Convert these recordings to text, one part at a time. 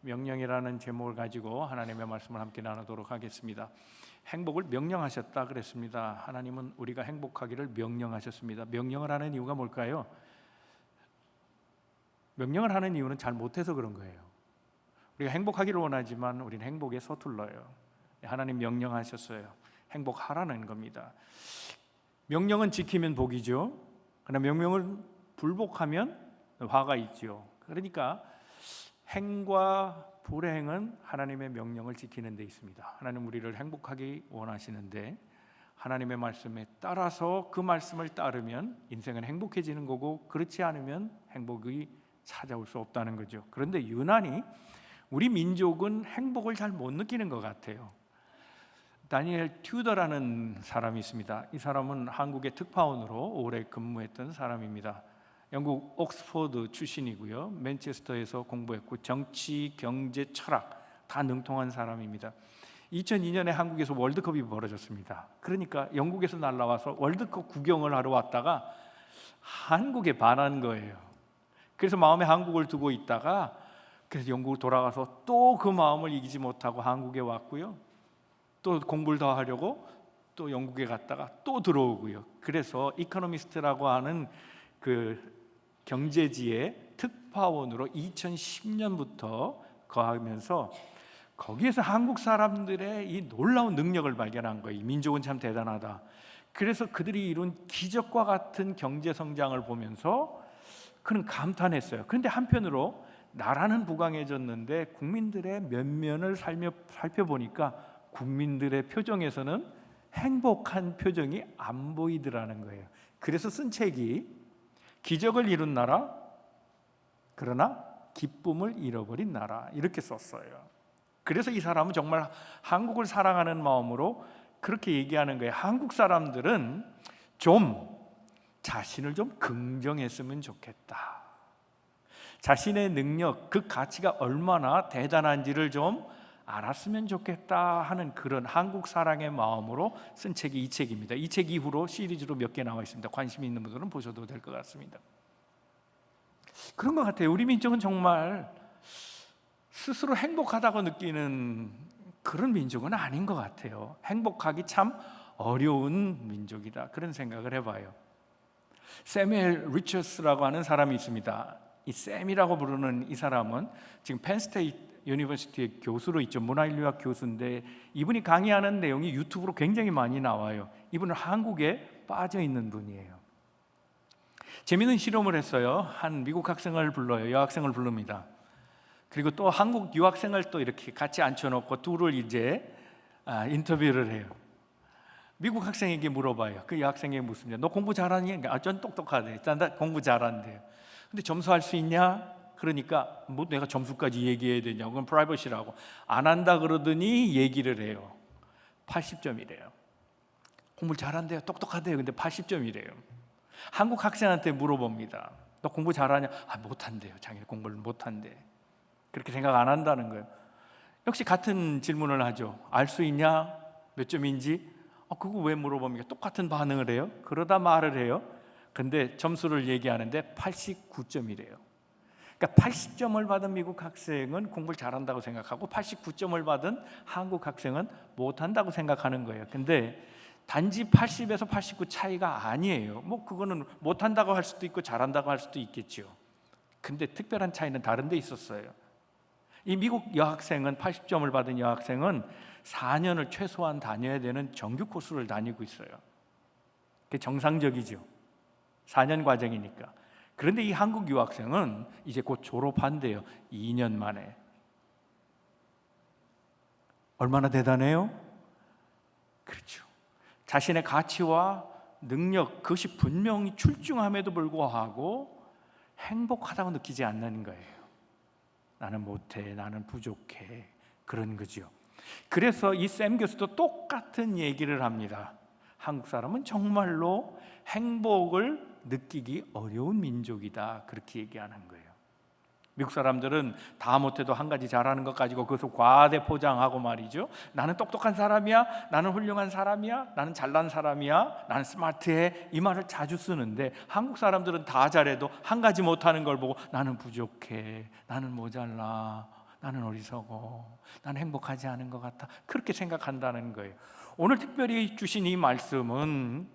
명령이라는 제목을 가지고 하나님의 말씀을 함께 나누도록 하겠습니다. 행복을 명령하셨다 그랬습니다. 하나님은 우리가 행복하기를 명령하셨습니다. 명령을 하는 이유가 뭘까요? 명령을 하는 이유는 잘 못해서 그런 거예요. 우리가 행복하기를 원하지만 우리는 행복에 서툴러요. 하나님 명령하셨어요. 행복하라는 겁니다. 명령은 지키면 복이죠. 그러나 명령을 불복하면 화가 있죠. 그러니까 행과 불행은 하나님의 명령을 지키는 데 있습니다. 하나님 우리를 행복하게 원하시는데 하나님의 말씀에 따라서 그 말씀을 따르면 인생은 행복해지는 거고, 그렇지 않으면 행복이 찾아올 수 없다는 거죠. 그런데 유난히 우리 민족은 행복을 잘 못 느끼는 것 같아요. 다니엘 튜더라는 사람이 있습니다. 이 사람은 한국의 특파원으로 오래 근무했던 사람입니다. 영국 옥스퍼드 출신이고요. 맨체스터에서 공부했고 정치, 경제, 철학 다 능통한 사람입니다. 2002년에 한국에서 월드컵이 벌어졌습니다. 그러니까 영국에서 날라와서 월드컵 구경을 하러 왔다가 한국에 반한 거예요. 그래서 마음에 한국을 두고 있다가 그래서 영국으로 돌아가서 또 그 마음을 이기지 못하고 한국에 왔고요. 또 공부를 더 하려고 또 영국에 갔다가 또 들어오고요. 그래서 이코노미스트라고 하는 그 경제지의 특파원으로 2010년부터 거하면서 거기에서 한국 사람들의 이 놀라운 능력을 발견한 거예요. 이 민족은 참 대단하다. 그래서 그들이 이룬 기적과 같은 경제 성장을 보면서 그는 감탄했어요. 그런데 한편으로 나라는 부강해졌는데 국민들의 면면을 살펴보니까 국민들의 표정에서는 행복한 표정이 안 보이더라는 거예요. 그래서 쓴 책이 기적을 이룬 나라, 그러나 기쁨을 잃어버린 나라, 이렇게 썼어요. 그래서 이 사람은 정말 한국을 사랑하는 마음으로 그렇게 얘기하는 거예요. 한국 사람들은 좀 자신을 좀 긍정했으면 좋겠다. 자신의 능력, 그 가치가 얼마나 대단한지를 좀 알았으면 좋겠다 하는 그런 한국 사랑의 마음으로 쓴 책이 이 책입니다. 이 책 이후로 시리즈로 몇 개 나와 있습니다. 관심 있는 분들은 보셔도 될 것 같습니다. 그런 것 같아요. 우리 민족은 정말 스스로 행복하다고 느끼는 그런 민족은 아닌 것 같아요. 행복하기 참 어려운 민족이다, 그런 생각을 해봐요. 세뮤엘 리처스라고 하는 사람이 있습니다. 이 샘이라고 부르는 이 사람은 지금 펜스테이트 유니버시티의 교수로 있죠. 문화인류학 교수인데 이분이 강의하는 내용이 유튜브로 굉장히 많이 나와요. 이분은 한국에 빠져 있는 분이에요. 재미있는 실험을 했어요. 한 미국 학생을 불러요. 여학생을 부릅니다. 그리고 또 한국 유학생을 또 이렇게 같이 앉혀놓고 둘을 이제 인터뷰를 해요. 미국 학생에게 물어봐요. 그 여학생에게 묻습니다. 너 공부 잘하니? 전 똑똑하대. 나 공부 잘한대요. 근데 점수할 수 있냐? 그러니까 뭐 내가 점수까지 얘기해야 되냐고, 그건 프라이버시라고. 안 한다 그러더니 얘기를 해요. 80점이래요. 공부를 잘한대요. 똑똑하대요. 근데 80점이래요. 한국 학생한테 물어봅니다. 너 공부 잘하냐? 못한대요. 자기는 공부를 못한대. 그렇게 생각 안 한다는 거예요. 역시 같은 질문을 하죠. 알 수 있냐? 몇 점인지? 그거 왜 물어봅니까? 똑같은 반응을 해요. 그러다 말을 해요. 근데 점수를 얘기하는데 89점이래요. 그러니까 80점을 받은 미국 학생은 공부를 잘한다고 생각하고 89점을 받은 한국 학생은 못한다고 생각하는 거예요. 근데 단지 80에서 89 차이가 아니에요. 뭐 그거는 못한다고 할 수도 있고 잘한다고 할 수도 있겠죠. 근데 특별한 차이는 다른 데 있었어요. 이 미국 여학생은 80점을 받은 여학생은 4년을 최소한 다녀야 되는 정규 코스를 다니고 있어요. 그게 정상적이죠. 4년 과정이니까. 그런데 이 한국 유학생은 이제 곧 졸업한대요. 2년 만에. 얼마나 대단해요? 그렇죠. 자신의 가치와 능력, 그것이 분명히 출중함에도 불구하고 행복하다고 느끼지 않는 거예요. 나는 못해, 나는 부족해, 그런 거죠. 그래서 이 샘 교수도 똑같은 얘기를 합니다. 한국 사람은 정말로 행복을 느끼기 어려운 민족이다, 그렇게 얘기하는 거예요. 미국 사람들은 다 못해도 한 가지 잘하는 것 가지고 그것을 과대 포장하고 말이죠. 나는 똑똑한 사람이야, 나는 훌륭한 사람이야, 나는 잘난 사람이야, 나는 스마트해, 이 말을 자주 쓰는데 한국 사람들은 다 잘해도 한 가지 못하는 걸 보고 나는 부족해, 나는 모자라, 나는 어리석어, 나는 행복하지 않은 것 같아, 그렇게 생각한다는 거예요. 오늘 특별히 주신 이 말씀은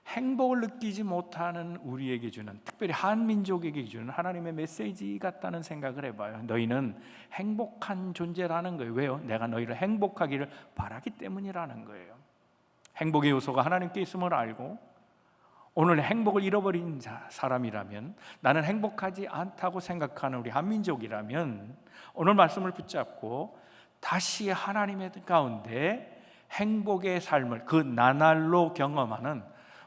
행복을 느끼지 못하는 우리에게 주는, 특별히 한민족에게 주는 하나님의 메시지 같다는 생각을 해봐요. 너희는 행복한 존재라는 거예요. 왜요? 내가 너희를 행복하기를 바라기 때문이라는 거예요. 행복의 요소가 하나님께 있음을 알고 오늘 행복을 잃어버린 사람이라면, 나는 행복하지 않다고 생각하는 우리 한민족이라면 오늘 말씀을 붙잡고 다시 하나님의 가운데 행복의 삶을 그 나날로 경험하는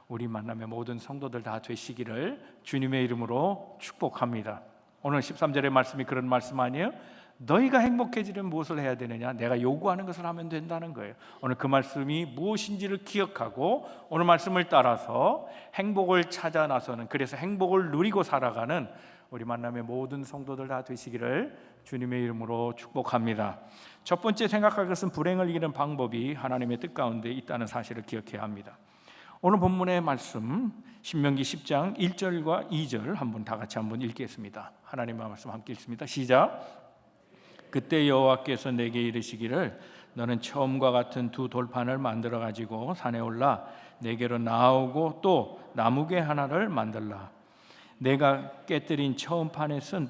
우리 만남의 모든 성도들 다 되시기를 주님의 이름으로 축복합니다. 오늘 13절의 말씀이 그런 말씀 아니에요? 너희가 행복해지려면 무엇을 해야 되느냐? 내가 요구하는 것을 하면 된다는 거예요. 오늘 그 말씀이 무엇인지를 기억하고 오늘 말씀을 따라서 행복을 찾아 나서는, 그래서 행복을 누리고 살아가는 우리 만남의 모든 성도들 다 되시기를 주님의 이름으로 축복합니다. 첫 번째 생각할 것은 불행을 이기는 방법이 하나님의 뜻 가운데 있다는 사실을 기억해야 합니다. 오늘 본문의 말씀 신명기 10장 1절과 2절 한번 다 같이 한번 읽겠습니다. 하나님의 말씀 함께 읽습니다. 시작. 그때 여호와께서 내게 이르시기를 너는 처음과 같은 두 돌판을 만들어 가지고 산에 올라 내게로 나오고 또 나무개 하나를 만들라. 내가 깨뜨린 처음 판에 쓴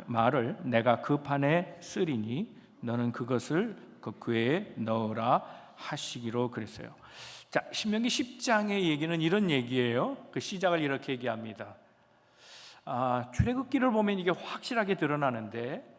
말을 내가 그 판에 쓰리니 너는 그것을 그 궤에 넣으라 하시기로 그랬어요. 자, 신명기 10장의 얘기는 이런 얘기예요. 그 시작을 이렇게 얘기합니다. 출애굽기를 보면 이게 확실하게 드러나는데,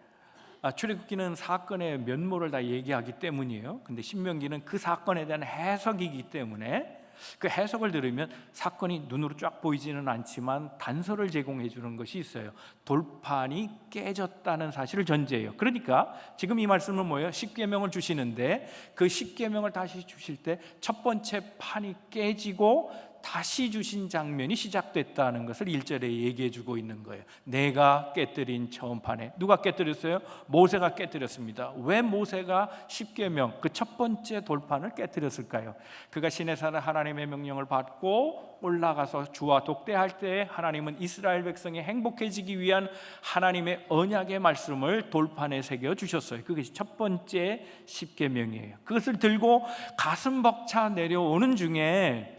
출애굽기는 사건의 면모를 다 얘기하기 때문이에요. 근데 신명기는 그 사건에 대한 해석이기 때문에 그 해석을 들으면 사건이 눈으로 쫙 보이지는 않지만 단서를 제공해 주는 것이 있어요. 돌판이 깨졌다는 사실을 전제해요. 그러니까 지금 이 말씀은 뭐예요? 십계명을 주시는데 그 십계명을 다시 주실 때 첫 번째 판이 깨지고 다시 주신 장면이 시작됐다는 것을 1절에 얘기해 주고 있는 거예요. 내가 깨뜨린 처음 판에, 누가 깨뜨렸어요? 모세가 깨뜨렸습니다. 왜 모세가 십계명 그 첫 번째 돌판을 깨뜨렸을까요? 그가 시내산에 하나님의 명령을 받고 올라가서 주와 독대할 때 하나님은 이스라엘 백성이 행복해지기 위한 하나님의 언약의 말씀을 돌판에 새겨 주셨어요. 그것이 첫 번째 십계명이에요. 그것을 들고 가슴 벅차 내려오는 중에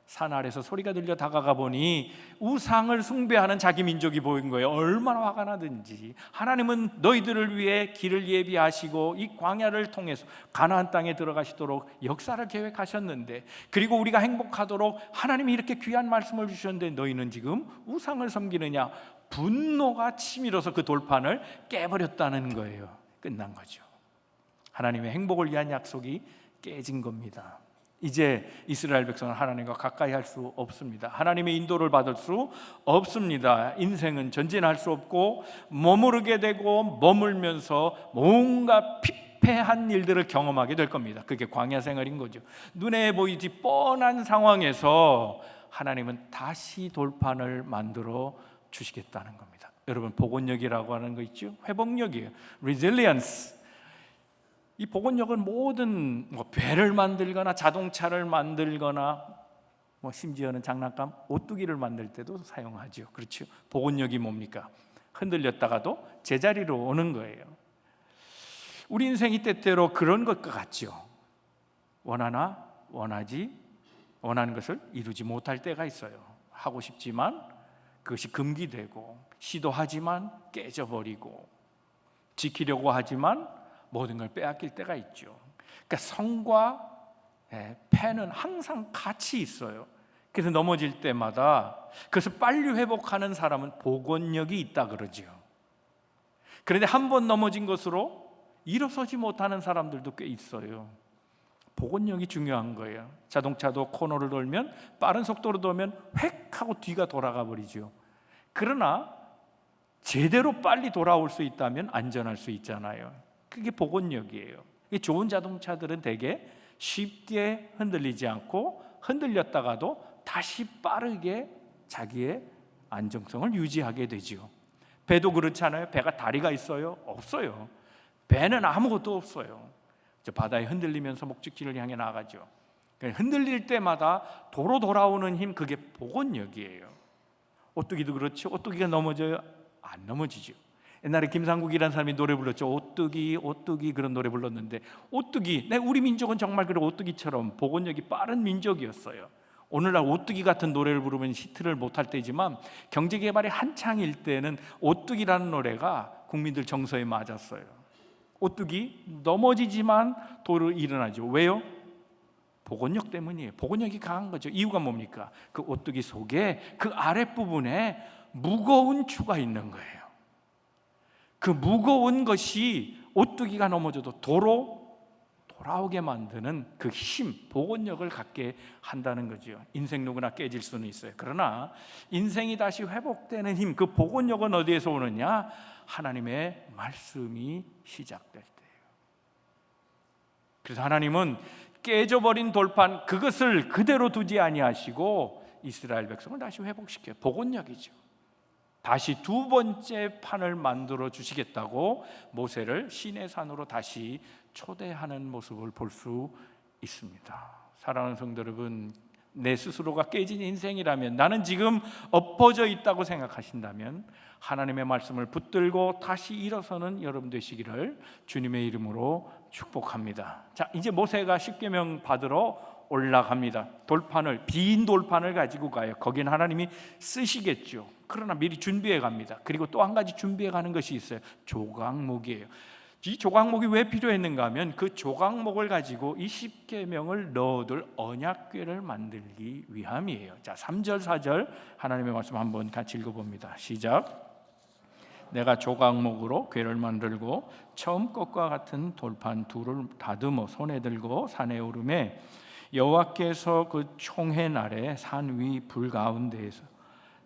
산 아래서 소리가 들려 다가가 보니 우상을 숭배하는 자기 민족이 보인 거예요. 얼마나 화가 나든지. 하나님은 너희들을 위해 길을 예비하시고 이 광야를 통해서 가나안 땅에 들어가시도록 역사를 계획하셨는데, 그리고 우리가 행복하도록 하나님이 이렇게 귀한 말씀을 주셨는데 너희는 지금 우상을 섬기느냐. 분노가 치밀어서 그 돌판을 깨버렸다는 거예요. 끝난 거죠. 하나님의 행복을 위한 약속이 깨진 겁니다. 이제 이스라엘 백성은 하나님과 가까이 할 수 없습니다. 하나님의 인도를 받을 수 없습니다. 인생은 전진할 수 없고 머무르게 되고 머물면서 뭔가 피폐한 일들을 경험하게 될 겁니다. 그게 광야 생활인 거죠. 눈에 보이지 뻔한 상황에서 하나님은 다시 돌판을 만들어 주시겠다는 겁니다. 여러분, 복원력이라고 하는 거 있죠? 회복력이에요. Resilience. 이 복원력은 모든 배를 만들거나 자동차를 만들거나 심지어는 장난감 오뚜기를 만들 때도 사용하죠. 그렇죠? 복원력이 뭡니까? 흔들렸다가도 제자리로 오는 거예요. 우리 인생이 때때로 그런 것과 같죠. 원하는 것을 이루지 못할 때가 있어요. 하고 싶지만 그것이 금기되고, 시도하지만 깨져버리고, 지키려고 하지만 모든 걸 빼앗길 때가 있죠. 그러니까 성과 패는 항상 같이 있어요. 그래서 넘어질 때마다 그것을 빨리 회복하는 사람은 복원력이 있다 그러죠. 그런데 한 번 넘어진 것으로 일어서지 못하는 사람들도 꽤 있어요. 복원력이 중요한 거예요. 자동차도 코너를 돌면, 빠른 속도로 돌면 획 하고 뒤가 돌아가 버리죠. 그러나 제대로 빨리 돌아올 수 있다면 안전할 수 있잖아요. 그게 복원력이에요. 좋은 자동차들은 되게 쉽게 흔들리지 않고 흔들렸다가도 다시 빠르게 자기의 안정성을 유지하게 되죠. 배도 그렇잖아요. 배가 다리가 있어요? 없어요. 배는 아무것도 없어요. 바다에 흔들리면서 목적지를 향해 나가죠. 흔들릴 때마다 도로 돌아오는 힘, 그게 복원력이에요. 오뚜기도 그렇죠. 오뚜기가 넘어져요? 안 넘어지죠. 옛날에 김상국이라는 사람이 노래 불렀죠. 오뚜기 오뚜기 그런 노래 불렀는데, 오뚜기, 우리 민족은 정말 그런 오뚜기처럼 복원력이 빠른 민족이었어요. 오늘날 오뚜기 같은 노래를 부르면 히트를 못할 때지만 경제개발이 한창일 때는 오뚜기라는 노래가 국민들 정서에 맞았어요. 오뚜기 넘어지지만 도로 일어나죠. 왜요? 복원력 때문이에요. 복원력이 강한 거죠. 이유가 뭡니까? 그 오뚜기 속에 그 아랫부분에 무거운 추가 있는 거예요. 그 무거운 것이 오뚜기가 넘어져도 도로 돌아오게 만드는 그 힘, 복원력을 갖게 한다는 거죠. 인생 누구나 깨질 수는 있어요. 그러나 인생이 다시 회복되는 힘, 그 복원력은 어디에서 오느냐? 하나님의 말씀이 시작될 때예요. 그래서 하나님은 깨져버린 돌판, 그것을 그대로 두지 아니하시고 이스라엘 백성을 다시 회복시켜요. 복원력이죠. 다시 두 번째 판을 만들어 주시겠다고 모세를 시내산으로 다시 초대하는 모습을 볼 수 있습니다. 사랑하는 성도 여러분, 내 스스로가 깨진 인생이라면, 나는 지금 엎어져 있다고 생각하신다면 하나님의 말씀을 붙들고 다시 일어서는 여러분 되시기를 주님의 이름으로 축복합니다. 자, 이제 모세가 십계명 받으러 올라갑니다. 돌판을, 빈 돌판을 가지고 가요. 거긴 하나님이 쓰시겠죠. 그러나 미리 준비해 갑니다. 그리고 또 한 가지 준비해 가는 것이 있어요. 조각목이에요. 이 조각목이 왜 필요했는가 하면 그 조각목을 가지고 이 십계명을 넣어둘 언약궤를 만들기 위함이에요. 자, 3절 4절 하나님의 말씀 한번 같이 읽어봅니다. 시작. 내가 조각목으로 궤를 만들고 처음 것과 같은 돌판 둘을 다듬어 손에 들고 산에 오르매 여호와께서 그 총회 날에 산 위 불 가운데에서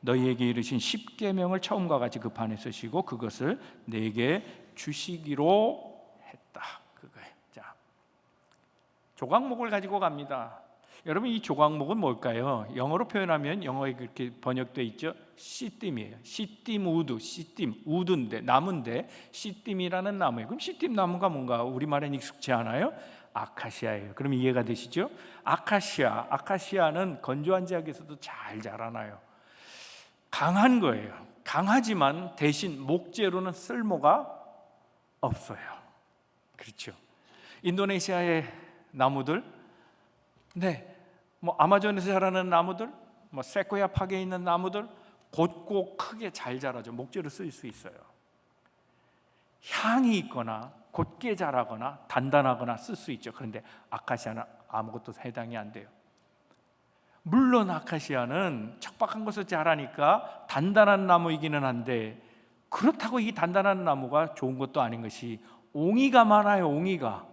너희에게 이르신 십계명을 처음과 같이 그 판에 쓰시고 그것을 내게 주시기로 했다. 그거예요. 자, 조각목을 가지고 갑니다. 여러분, 이 조각목은 뭘까요? 영어로 표현하면, 영어에 그렇게 번역되어 있죠. 시띠임이에요. 시띠임 우드, 시띠임 우드인데, 나무인데 시띠임이라는 나무예요. 그럼 시띠임 나무가 뭔가 우리말엔 익숙치 않아요? 아카시아예요. 그럼 이해가 되시죠? 아카시아는 건조한 지역에서도 잘 자라나요. 강한 거예요. 강하지만 대신 목재로는 쓸모가 없어요. 그렇죠? 인도네시아의 나무들, 아마존에서 자라는 나무들, 세코야 파크에 있는 나무들 곧고 크게 잘 자라죠. 목재로 쓸 수 있어요. 향이 있거나 곧게 자라거나 단단하거나 쓸 수 있죠. 그런데 아카시아는 아무것도 해당이 안 돼요. 물론 아카시아는 척박한 곳에서 자라니까 단단한 나무이기는 한데, 그렇다고 이 단단한 나무가 좋은 것도 아닌 것이 옹이가 많아요. 옹이가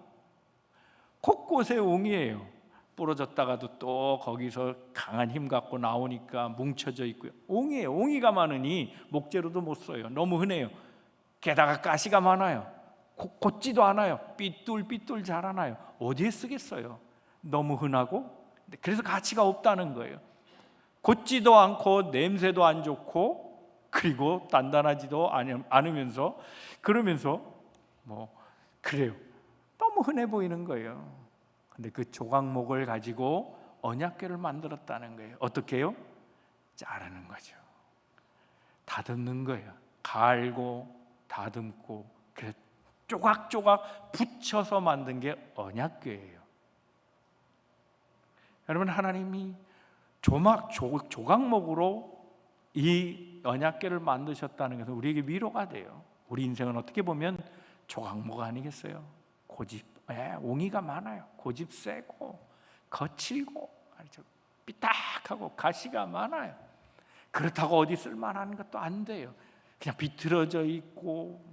곳곳에 옹이에요. 부러졌다가도 또 거기서 강한 힘 갖고 나오니까 뭉쳐져 있고요. 옹이에요. 옹이가 많으니 목재로도 못 써요. 너무 흔해요. 게다가 가시가 많아요. 곧지도 않아요. 삐뚤삐뚤 자라나요. 어디에 쓰겠어요? 너무 흔하고, 그래서 가치가 없다는 거예요. 곧지도 않고 냄새도 안 좋고, 그리고 단단하지도 않으면서, 그러면서 그래요. 너무 흔해 보이는 거예요. 근데 그 조각목을 가지고 언약궤를 만들었다는 거예요. 어떻게 해요? 자르는 거죠. 다듬는 거예요. 갈고 다듬고, 그래서 조각조각 붙여서 만든 게 언약궤예요. 여러분, 하나님이 조각목으로 이 언약궤를 만드셨다는 것은 우리에게 위로가 돼요. 우리 인생은 어떻게 보면 조각목 아니겠어요? 옹이가 많아요. 고집 세고 거칠고 삐딱하고 가시가 많아요. 그렇다고 어디 쓸만한 것도 안 돼요. 그냥 비틀어져 있고,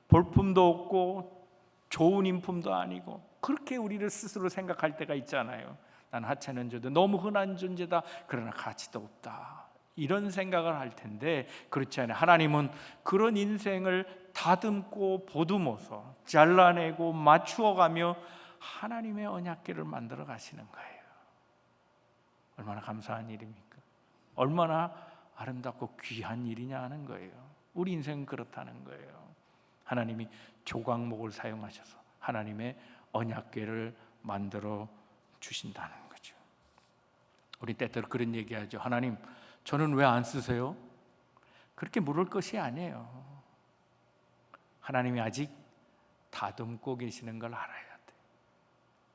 볼품도 없고 좋은 인품도 아니고, 그렇게 우리를 스스로 생각할 때가 있잖아요. 난 하찮은 자도 너무 흔한 존재다. 그러나 가치도 없다. 이런 생각을 할 텐데, 그렇지 않아요. 하나님은 그런 인생을 다듬고 보듬어서 잘라내고 맞추어가며 하나님의 언약궤를 만들어 가시는 거예요. 얼마나 감사한 일입니까? 얼마나 아름답고 귀한 일이냐 하는 거예요. 우리 인생은 그렇다는 거예요. 하나님이 조각목을 사용하셔서 하나님의 언약궤를 만들어 주신다는 거죠. 우리 때때로 그런 얘기하죠. 하나님, 저는 왜 안 쓰세요? 그렇게 물을 것이 아니에요. 하나님이 아직 다듬고 계시는 걸 알아야 돼.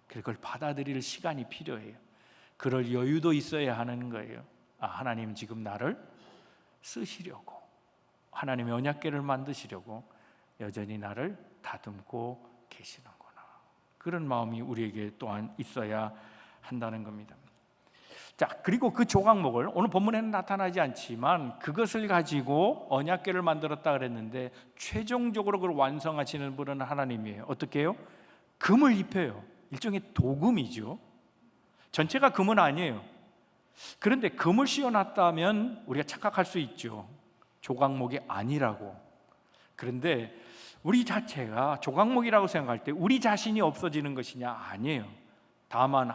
그걸 받아들일 시간이 필요해요. 그럴 여유도 있어야 하는 거예요. 하나님 지금 나를 쓰시려고, 하나님의 언약궤를 만드시려고 여전히 나를 다듬고 계시는구나. 그런 마음이 우리에게 또한 있어야 한다는 겁니다. 자, 그리고 그 조각목을 오늘 본문에는 나타나지 않지만 그것을 가지고 언약궤를 만들었다 그랬는데 최종적으로 그걸 완성하시는 분은 하나님이에요. 어떻게 해요? 금을 입혀요. 일종의 도금이죠. 전체가 금은 아니에요. 그런데 금을 씌워놨다면 우리가 착각할 수 있죠. 조각목이 아니라고. 그런데 우리 자체가 조각목이라고 생각할 때 우리 자신이 없어지는 것이냐? 아니에요. 다만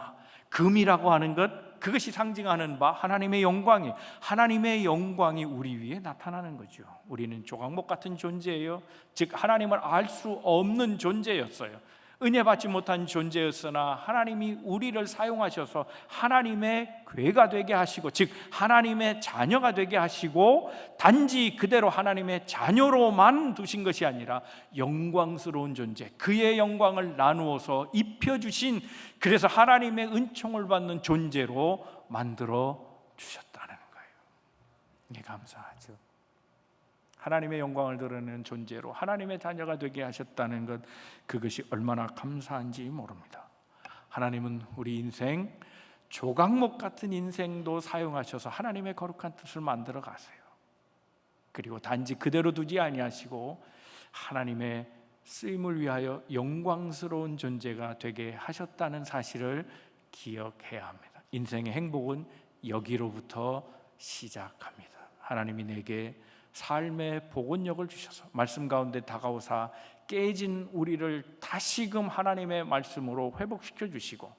금이라고 하는 것, 그것이 상징하는 바 하나님의 영광이, 하나님의 영광이 우리 위에 나타나는 거죠. 우리는 조각목 같은 존재예요. 즉 하나님을 알 수 없는 존재였어요. 은혜 받지 못한 존재였으나 하나님이 우리를 사용하셔서 하나님의 궤가 되게 하시고, 즉 하나님의 자녀가 되게 하시고, 단지 그대로 하나님의 자녀로만 두신 것이 아니라 영광스러운 존재, 그의 영광을 나누어서 입혀주신, 그래서 하나님의 은총을 받는 존재로 만들어 주셨다는 거예요. 이게 감사하죠. 하나님의 영광을 드러내는 존재로 하나님의 자녀가 되게 하셨다는 것, 그것이 얼마나 감사한지 모릅니다. 하나님은 우리 인생, 조각목 같은 인생도 사용하셔서 하나님의 거룩한 뜻을 만들어 가세요. 그리고 단지 그대로 두지 아니하시고 하나님의 쓰임을 위하여 영광스러운 존재가 되게 하셨다는 사실을 기억해야 합니다. 인생의 행복은 여기로부터 시작합니다. 하나님이 내게 삶의 복원력을 주셔서 말씀 가운데 다가오사 깨진 우리를 다시금 하나님의 말씀으로 회복시켜 주시고,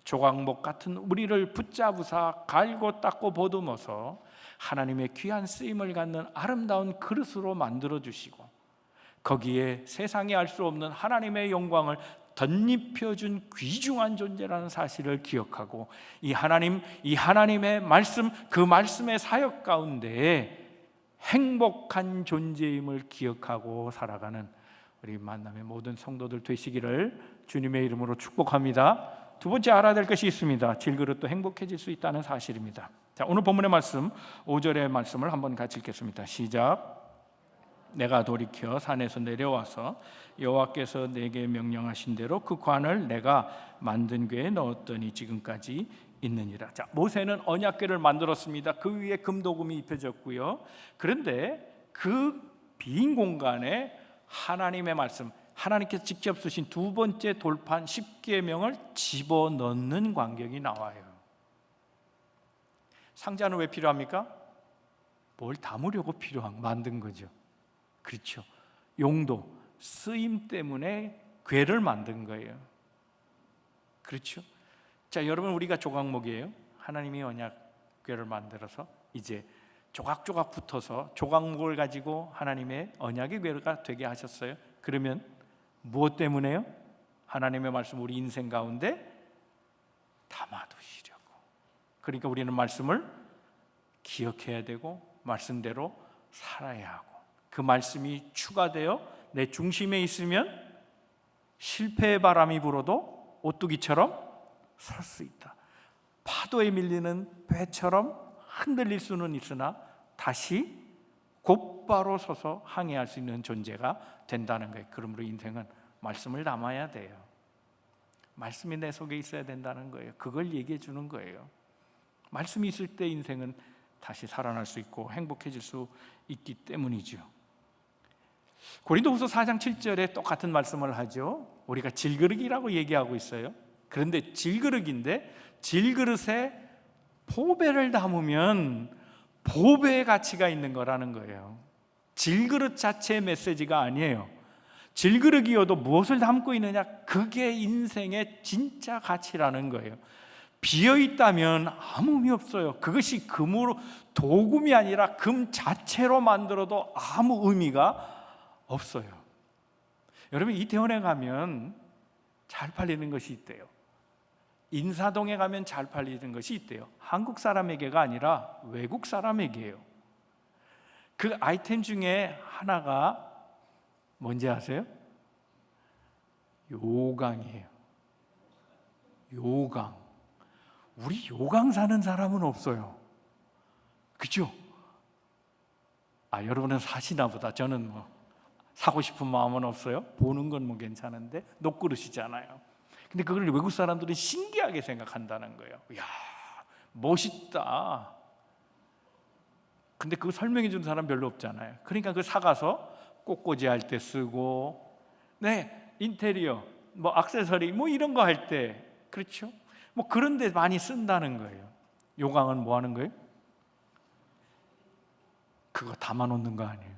조각목 같은 우리를 붙잡으사 갈고 닦고 보듬어서 하나님의 귀한 쓰임을 갖는 아름다운 그릇으로 만들어 주시고, 거기에 세상이 알 수 없는 하나님의 영광을 덧입혀준 귀중한 존재라는 사실을 기억하고, 이 하나님의 말씀, 그 말씀의 사역 가운데 행복한 존재임을 기억하고 살아가는 우리 만남의 모든 성도들 되시기를 주님의 이름으로 축복합니다. 두 번째 알아야 될 것이 있습니다. 질그릇도 행복해질 수 있다는 사실입니다. 자, 오늘 본문의 말씀 5절의 말씀을 한번 같이 읽겠습니다. 시작. 내가 돌이켜 산에서 내려와서 여호와께서 내게 명령하신 대로 그 관을 내가 만든 궤에 넣었더니 지금까지 있느니라. 자, 모세는 언약궤를 만들었습니다. 그 위에 금도금이 입혀졌고요. 그런데 그 빈 공간에 하나님의 말씀, 하나님께서 직접 쓰신 두 번째 돌판 10계명을 집어넣는 광경이 나와요. 상자는 왜 필요합니까? 뭘 담으려고 만든 거죠. 그렇죠. 용도, 쓰임 때문에 궤를 만든 거예요. 그렇죠. 자, 여러분, 우리가 조각목이에요. 하나님이 언약궤를 만들어서 이제 조각조각 붙어서 조각목을 가지고 하나님의 언약의 궤가 되게 하셨어요. 그러면 무엇 때문에요? 하나님의 말씀 우리 인생 가운데 담아두시려고. 그러니까 우리는 말씀을 기억해야 되고 말씀대로 살아야 하고, 그 말씀이 추가되어 내 중심에 있으면 실패의 바람이 불어도 오뚜기처럼 설 수 있다. 파도에 밀리는 배처럼 흔들릴 수는 있으나 다시 곧바로 서서 항해할 수 있는 존재가 된다는 거예요. 그러므로 인생은 말씀을 담아야 돼요. 말씀이 내 속에 있어야 된다는 거예요. 그걸 얘기해 주는 거예요. 말씀이 있을 때 인생은 다시 살아날 수 있고 행복해질 수 있기 때문이죠. 고린도후서 4장 7절에 똑같은 말씀을 하죠. 우리가 질그릇이라고 얘기하고 있어요. 그런데 질그릇인데 질그릇에 보배를 담으면 보배의 가치가 있는 거라는 거예요. 질그릇 자체의 메시지가 아니에요. 질그릇이어도 무엇을 담고 있느냐, 그게 인생의 진짜 가치라는 거예요. 비어있다면 아무 의미 없어요. 그것이 금으로, 도금이 아니라 금 자체로 만들어도 아무 의미가 없어요. 여러분, 이태원에 가면 잘 팔리는 것이 있대요. 인사동에 가면 잘 팔리는 것이 있대요. 한국 사람에게가 아니라 외국 사람에게요. 그 아이템 중에 하나가 뭔지 아세요? 요강이에요. 요강. 우리 요강 사는 사람은 없어요. 그죠? 여러분은 사시나 보다. 저는 뭐 사고 싶은 마음은 없어요. 보는 건 뭐 괜찮은데 녹그릇이잖아요. 근데 그걸 외국 사람들은 신기하게 생각한다는 거예요. 이야, 멋있다. 근데 그거 설명해 주는 사람 별로 없잖아요. 그러니까 그 사가서 꽃꽂이 할 때 쓰고, 네, 인테리어, 뭐 액세서리 뭐 이런 거 할 때, 그렇죠? 뭐 그런 데 많이 쓴다는 거예요. 요강은 뭐 하는 거예요? 그거 담아 놓는 거 아니에요.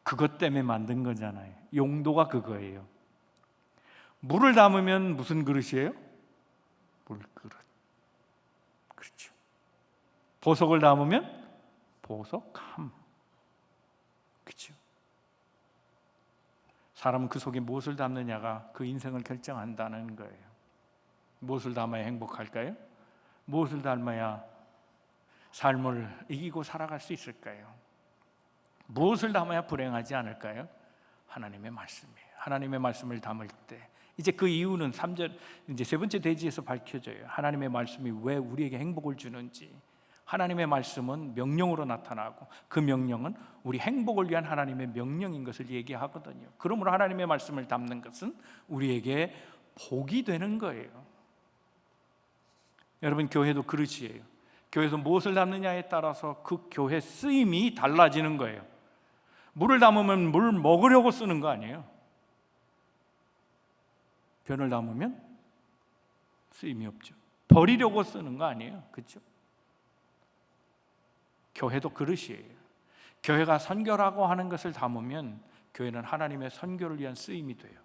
그것 때문에 만든 거잖아요. 용도가 그거예요. 물을 담으면 무슨 그릇이에요? 물그릇. 그렇죠. 보석을 담으면 보석함. 그렇죠. 사람은 그 속에 무엇을 담느냐가 그 인생을 결정한다는 거예요. 무엇을 담아야 행복할까요? 무엇을 담아야 삶을 이기고 살아갈 수 있을까요? 무엇을 담아야 불행하지 않을까요? 하나님의 말씀이에요. 하나님의 말씀을 담을 때 이제 그 이유는 3절 이제 세 번째 대지에서 밝혀져요. 하나님의 말씀이 왜 우리에게 행복을 주는지. 하나님의 말씀은 명령으로 나타나고 그 명령은 우리 행복을 위한 하나님의 명령인 것을 얘기하거든요. 그러므로 하나님의 말씀을 담는 것은 우리에게 복이 되는 거예요. 여러분, 교회도 그릇이에요. 교회에서 무엇을 담느냐에 따라서 그 교회 쓰임이 달라지는 거예요. 물을 담으면 물 먹으려고 쓰는 거 아니에요. 변을 담으면 쓰임이 없죠. 버리려고 쓰는 거 아니에요. 그렇죠? 교회도 그릇이에요. 교회가 선교라고 하는 것을 담으면 교회는 하나님의 선교를 위한 쓰임이 돼요.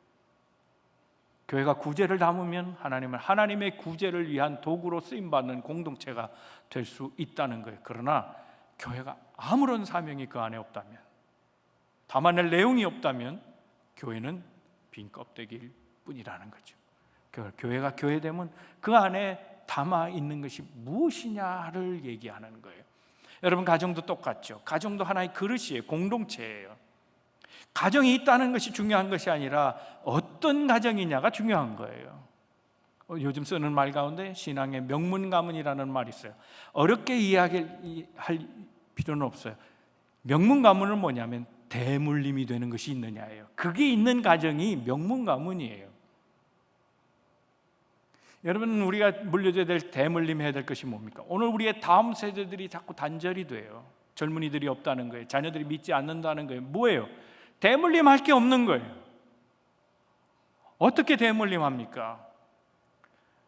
교회가 구제를 담으면 하나님은 하나님의 구제를 위한 도구로 쓰임받는 공동체가 될 수 있다는 거예요. 그러나 교회가 아무런 사명이 그 안에 없다면, 담아낼 내용이 없다면 교회는 빈 껍데기일 뿐이라는 거죠. 교회가 교회되면 그 안에 담아 있는 것이 무엇이냐를 얘기하는 거예요. 여러분, 가정도 똑같죠. 가정도 하나의 그릇이에요. 공동체예요. 가정이 있다는 것이 중요한 것이 아니라 어떤 가정이냐가 중요한 거예요. 요즘 쓰는 말 가운데 신앙의 명문가문이라는 말이 있어요. 어렵게 이야기할 필요는 없어요. 명문가문은 뭐냐면 대물림이 되는 것이 있느냐예요. 그게 있는 가정이 명문가문이에요. 여러분, 우리가 물려줘야 될 대물림 해야 될 것이 뭡니까? 오늘 우리의 다음 세대들이 자꾸 단절이 돼요. 젊은이들이 없다는 거예요. 자녀들이 믿지 않는다는 거예요. 뭐예요? 대물림 할 게 없는 거예요. 어떻게 대물림 합니까?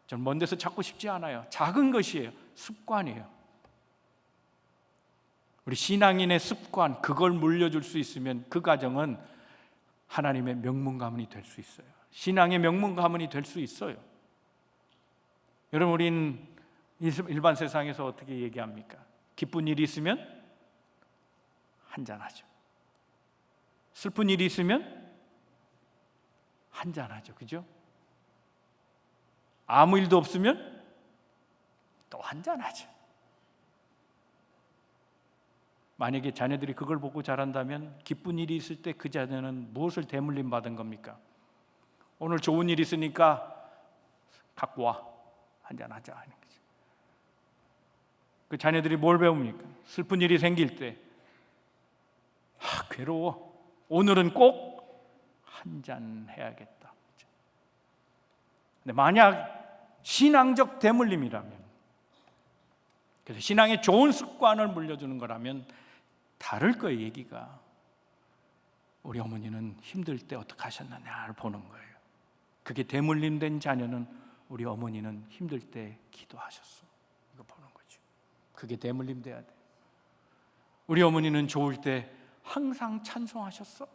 전 먼 데서 찾고 싶지 않아요. 작은 것이에요. 습관이에요. 우리 신앙인의 습관, 그걸 물려줄 수 있으면 그 가정은 하나님의 명문 가문이 될 수 있어요. 신앙의 명문 가문이 될 수 있어요. 여러분, 우린 일반 세상에서 어떻게 얘기합니까? 기쁜 일이 있으면 한잔하죠. 슬픈 일이 있으면 한잔하죠. 그죠? 아무 일도 없으면 또 한잔하죠. 만약에 자녀들이 그걸 보고 자란다면 기쁜 일이 있을 때 그 자녀는 무엇을 대물림 받은 겁니까? 오늘 좋은 일 있으니까 갖고 와, 한잔하자 하는 거죠. 그 자녀들이 뭘 배웁니까? 슬픈 일이 생길 때 괴로워, 오늘은 꼭 한잔 해야겠다. 근데 만약 신앙적 대물림이라면, 그래서 신앙의 좋은 습관을 물려주는 거라면 다를 거예요. 얘기가. 우리 어머니는 힘들 때 어떻게 하셨느냐를 보는 거예요. 그게 대물림된 자녀는 우리 어머니는 힘들 때 기도하셨어, 이거 보는 거죠. 그게 대물림돼야 돼. 우리 어머니는 좋을 때 항상 찬송하셨어.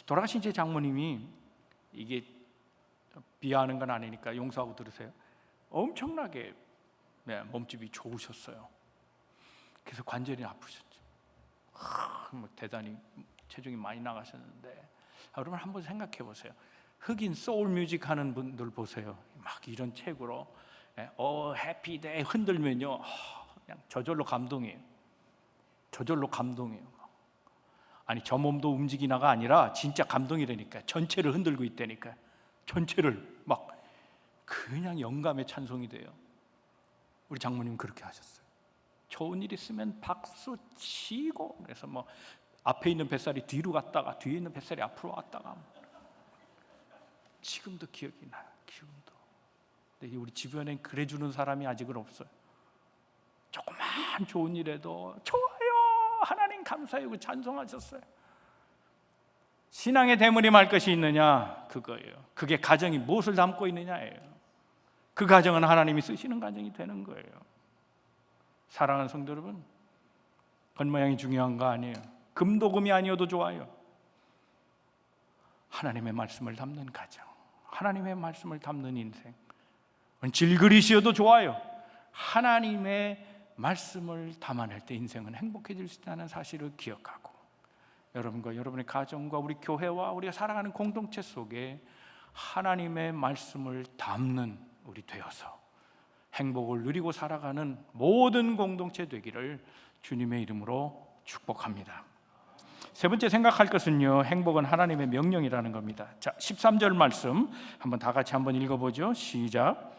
돌아가신 제 장모님이, 이게 비하하는 건 아니니까 용서하고 들으세요. 엄청나게 몸집이 좋으셨어요. 그래서 관절이 아프셨죠. 대단히 체중이 많이 나가셨는데, 여러분 한번 생각해 보세요. 흑인 소울 뮤직 하는 분들 보세요. 막 이런 책으로 해피데이 흔들면요, 그냥 저절로 감동이에요. 저절로 감동이에요. 아니 저 몸도 움직이나가 아니라 진짜 감동이라니까. 전체를 흔들고 있다니까. 전체를 막 그냥 영감의 찬송이 돼요. 우리 장모님 그렇게 하셨어요. 좋은 일 있으면 박수 치고, 그래서 뭐 앞에 있는 뱃살이 뒤로 갔다가 뒤에 있는 뱃살이 앞으로 왔다가, 지금도 기억이 나요. 지금도. 근데 우리 주변엔 그래주는 사람이 아직은 없어요. 조그만 좋은 일에도 좋아요, 하나님 감사해요, 찬송하셨어요. 신앙의 대물이 말 것이 있느냐, 그거예요. 그게 가정이 무엇을 담고 있느냐예요. 그 가정은 하나님이 쓰시는 가정이 되는 거예요. 사랑하는 성도 여러분, 겉모양이 중요한 거 아니에요. 금도 금이 아니어도 좋아요. 하나님의 말씀을 담는 가정, 하나님의 말씀을 담는 인생, 질그릇이어도 좋아요. 하나님의 말씀을 담아낼 때 인생은 행복해질 수 있다는 사실을 기억하고, 여러분과 여러분의 가정과 우리 교회와 우리가 살아가는 공동체 속에 하나님의 말씀을 담는 우리 되어서 행복을 누리고 살아가는 모든 공동체 되기를 주님의 이름으로 축복합니다. 세 번째 생각할 것은요, 행복은 하나님의 명령이라는 겁니다. 자, 13절 말씀 한번 다 같이 한번 읽어보죠. 시작.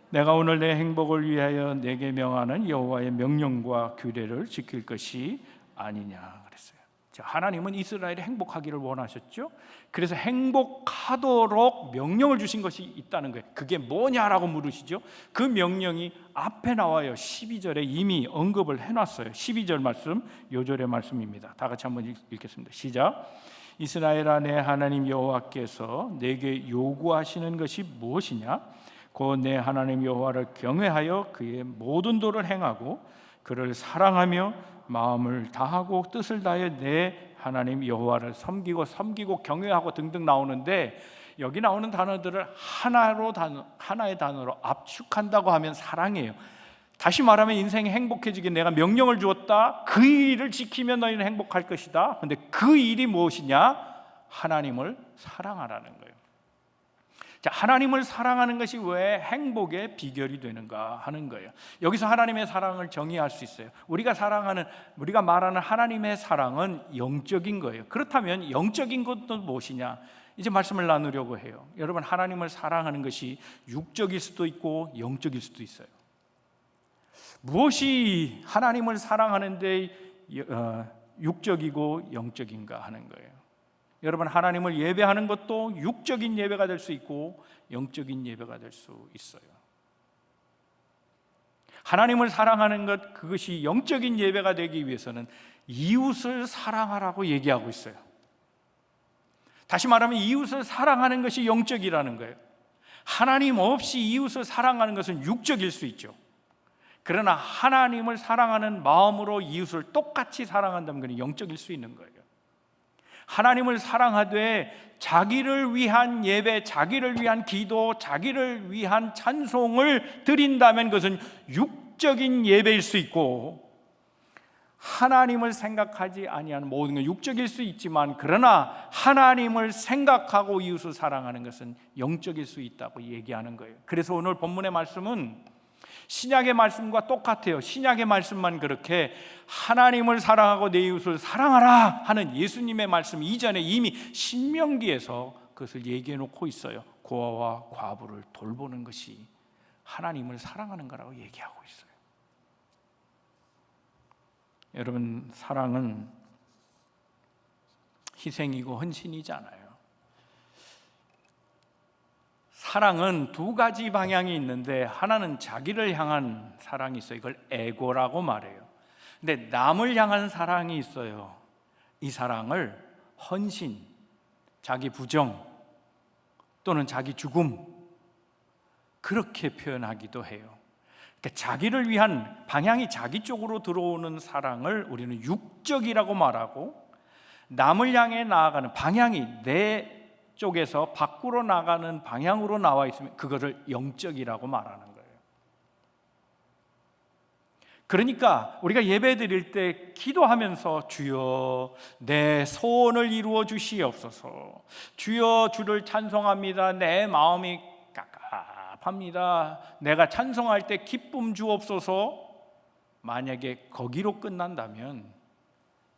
내가 오늘 내 행복을 위하여 내게 명하는 여호와의 명령과 규례를 지킬 것이 아니냐 그랬어요. 자, 하나님은 이스라엘이 행복하기를 원하셨죠. 그래서 행복하도록 명령을 주신 것이 있다는 거예요. 그게 뭐냐라고 물으시죠. 그 명령이 앞에 나와요. 12절에 이미 언급을 해놨어요. 12절 말씀, 요절의 말씀입니다. 다 같이 한번 읽겠습니다. 시작. 이스라엘아, 내 하나님 여호와께서 내게 요구하시는 것이 무엇이냐? 곧 내 하나님 여호와를 경외하여 그의 모든 도를 행하고 그를 사랑하며 마음을 다하고 뜻을 다하여 내 하나님 여호와를 섬기고 경외하고 등등 나오는데, 여기 나오는 단어들을 하나의 단어로 압축한다고 하면 사랑이에요. 다시 말하면 인생이 행복해지게 내가 명령을 주었다. 그 일을 지키면 너희는 행복할 것이다. 그런데 그 일이 무엇이냐? 하나님을 사랑하라는 거예요. 자, 하나님을 사랑하는 것이 왜 행복의 비결이 되는가 하는 거예요. 여기서 하나님의 사랑을 정의할 수 있어요. 우리가 말하는 하나님의 사랑은 영적인 거예요. 그렇다면 영적인 것도 무엇이냐? 이제 말씀을 나누려고 해요. 여러분, 하나님을 사랑하는 것이 육적일 수도 있고 영적일 수도 있어요. 무엇이 하나님을 사랑하는데 육적이고 영적인가 하는 거예요. 여러분, 하나님을 예배하는 것도 육적인 예배가 될 수 있고 영적인 예배가 될 수 있어요. 하나님을 사랑하는 것, 그것이 영적인 예배가 되기 위해서는 이웃을 사랑하라고 얘기하고 있어요. 다시 말하면 이웃을 사랑하는 것이 영적이라는 거예요. 하나님 없이 이웃을 사랑하는 것은 육적일 수 있죠. 그러나 하나님을 사랑하는 마음으로 이웃을 똑같이 사랑한다면 그건 영적일 수 있는 거예요. 하나님을 사랑하되 자기를 위한 예배, 자기를 위한 기도, 자기를 위한 찬송을 드린다면 그것은 육적인 예배일 수 있고, 하나님을 생각하지 아니하는 모든 건 육적일 수 있지만, 그러나 하나님을 생각하고 이웃을 사랑하는 것은 영적일 수 있다고 얘기하는 거예요. 그래서 오늘 본문의 말씀은 신약의 말씀과 똑같아요. 신약의 말씀만 그렇게 하나님을 사랑하고 내 이웃을 사랑하라 하는 예수님의 말씀 이전에 이미 신명기에서 그것을 얘기해 놓고 있어요. 고아와 과부를 돌보는 것이 하나님을 사랑하는 거라고 얘기하고 있어요. 여러분, 사랑은 희생이고 헌신이잖아요. 사랑은 두 가지 방향이 있는데, 하나는 자기를 향한 사랑이 있어요. 이걸 에고라고 말해요. 근데 남을 향한 사랑이 있어요. 이 사랑을 헌신, 자기 부정 또는 자기 죽음, 그렇게 표현하기도 해요. 그러니까 자기를 위한 방향이 자기 쪽으로 들어오는 사랑을 우리는 육적이라고 말하고, 남을 향해 나아가는 방향이 내 쪽에서 밖으로 나가는 방향으로 나와 있으면 그거를 영적이라고 말하는 거예요. 그러니까 우리가 예배 드릴 때 기도하면서 주여 내 소원을 이루어 주시옵소서, 주여 주를 찬송합니다, 내 마음이 깝깝합니다, 내가 찬송할 때 기쁨 주옵소서, 만약에 거기로 끝난다면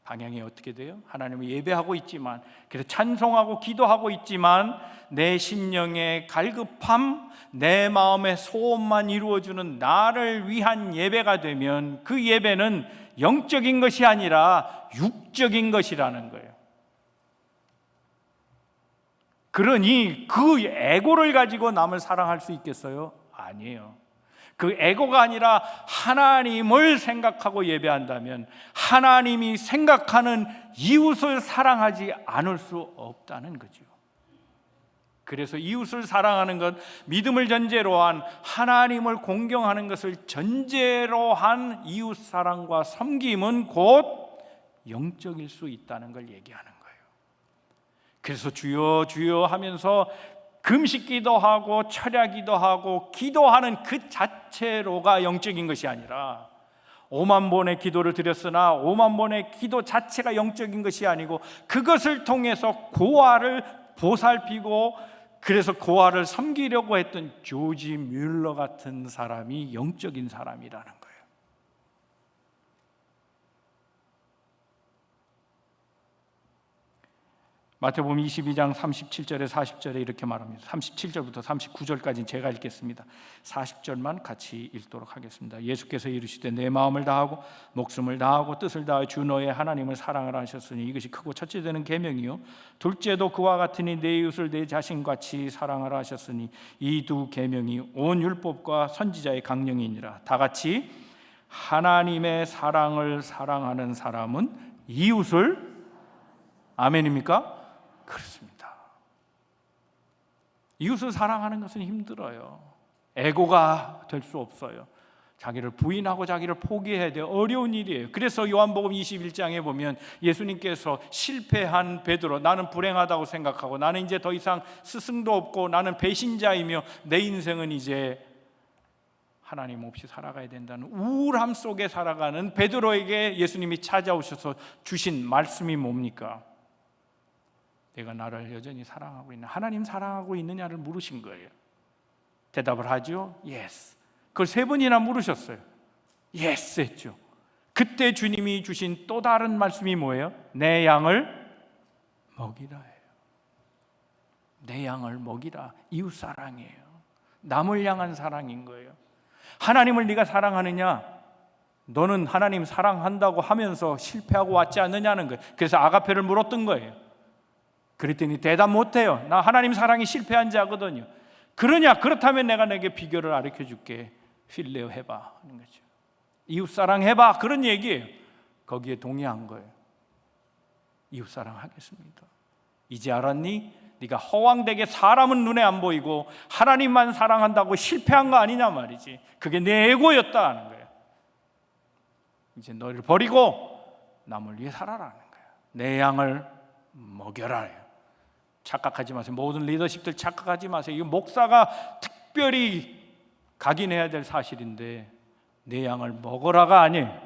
방향이 어떻게 돼요? 하나님을 예배하고 있지만, 그래서 찬송하고 기도하고 있지만 내 심령의 갈급함, 내 마음의 소원만 이루어주는 나를 위한 예배가 되면 그 예배는 영적인 것이 아니라 육적인 것이라는 거예요. 그러니 그 에고를 가지고 남을 사랑할 수 있겠어요? 아니에요. 그 에고가 아니라 하나님을 생각하고 예배한다면 하나님이 생각하는 이웃을 사랑하지 않을 수 없다는 거죠. 그래서 이웃을 사랑하는 것, 믿음을 전제로 한 하나님을 공경하는 것을 전제로 한 이웃 사랑과 섬김은 곧 영적일 수 있다는 걸 얘기하는 거예요. 그래서 주여 주여 하면서 금식 기도하고 철야 기도하고 기도하는 그 자체로가 영적인 것이 아니라 5만 번의 기도를 드렸으나 5만 번의 기도 자체가 영적인 것이 아니고 그것을 통해서 고아를 보살피고 그래서 고아를 섬기려고 했던 조지 뮬러 같은 사람이 영적인 사람이라는 거예요. 마태복음 22장 37절에 40절에 이렇게 말합니다. 37절부터 39절까지는 제가 읽겠습니다. 40절만 같이 읽도록 하겠습니다. 예수께서 이르시되 내 마음을 다하고 목숨을 다하고 뜻을 다하여 주 너의 하나님을 사랑하라 하셨으니 이것이 크고 첫째 되는 계명이요 둘째도 그와 같으니 내 이웃을 내 자신같이 사랑하라 하셨으니 이 두 계명이 온 율법과 선지자의 강령이니라. 다같이 하나님의 사랑을 사랑하는 사람은 이웃을 아멘입니까? 그렇습니다. 이웃을 사랑하는 것은 힘들어요. 에고가 될 수 없어요. 자기를 부인하고 자기를 포기해야 돼요. 어려운 일이에요. 그래서 요한복음 21장에 보면 예수님께서 실패한 베드로, 나는 불행하다고 생각하고 나는 이제 더 이상 스승도 없고 나는 배신자이며 내 인생은 이제 하나님 없이 살아가야 된다는 우울함 속에 살아가는 베드로에게 예수님이 찾아오셔서 주신 말씀이 뭡니까? 내가 나를 여전히 사랑하고 있나? 하나님 사랑하고 있느냐를 물으신 거예요. 대답을 하죠. Yes. 그걸 3번이나 물으셨어요. Yes 했죠. 그때 주님이 주신 또 다른 말씀이 뭐예요? 내 양을 먹이라 해요. 내 양을 먹이라. 이웃 사랑이에요. 남을 향한 사랑인 거예요. 하나님을 네가 사랑하느냐? 너는 하나님 사랑한다고 하면서 실패하고 왔지 않느냐는 거예요. 그래서 아가페를 물었던 거예요. 그랬더니 대답 못해요. 나 하나님 사랑이 실패한 자거든요. 그러냐? 그렇다면 내가 내게 비결을 가르쳐 줄게. 필레오 해봐 하는 거죠. 이웃 사랑 해봐 그런 얘기예요. 거기에 동의한 거예요. 이웃 사랑 하겠습니다. 이제 알았니? 네가 허황되게 사람은 눈에 안 보이고 하나님만 사랑한다고 실패한 거 아니냐 말이지. 그게 내 에고였다 하는 거예요. 이제 너를 버리고 남을 위해 살아라는 거예요. 내 양을 먹여라. 착각하지 마세요. 모든 리더십들 착각하지 마세요. 이거 목사가 특별히 각인해야 될 사실인데 내 양을 먹어라가 아니에요.